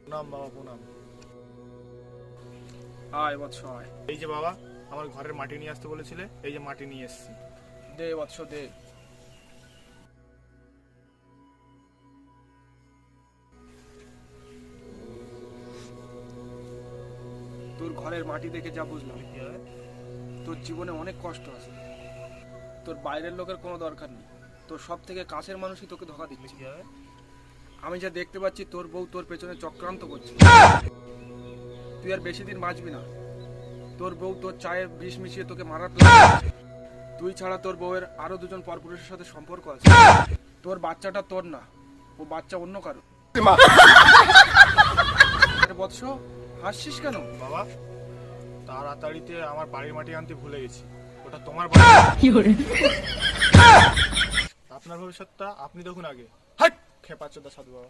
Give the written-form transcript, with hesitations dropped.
প্রণাম বাবা, প্রণাম। আয় বৎস আয়। এই যে বাবা, আমার ঘরের মাটি নিয়ে আসতে বলেছিলে, এই যে মাটি নিয়ে এসেছি। দে বৎস দে। তোর ঘরের মাটি দেখে যা বুঝলাম, তোর জীবনে অনেক কষ্ট আছে। তোর বাইরের লোকের কোনো দরকার নেই, তোর সব থেকে কাছের মানুষই তোকে ধোকা দিচ্ছে। আমি যা দেখতে পাচ্ছি, তোর বউ তোর পেছনে চক্রান্ত করছে। তুই আর বেশি দিন বাঁচবি না। তোর বউ তোর চায়ে বিষ মিশিয়ে তোকে মারার প্ল্যান করছে। তুই ছাড়া তোর বউয়ের আরো দুজন পরপুরুষের সাথে সম্পর্ক আছে। তোর বাচ্চাটা তোর না, ও বাচ্চা অন্য কারো। আরে বৎস, হাসছিস কেন? বাবা, তাড়াতাড়িতে আমার বাড়ির মাটি আনতে ভুলে গেছি। ওটা তোমার বাড়ি। আপনার ভবিষ্যৎটা আপনি দেখুন আগে। হাট খেপাচ্ছ দা সাধু বাবা।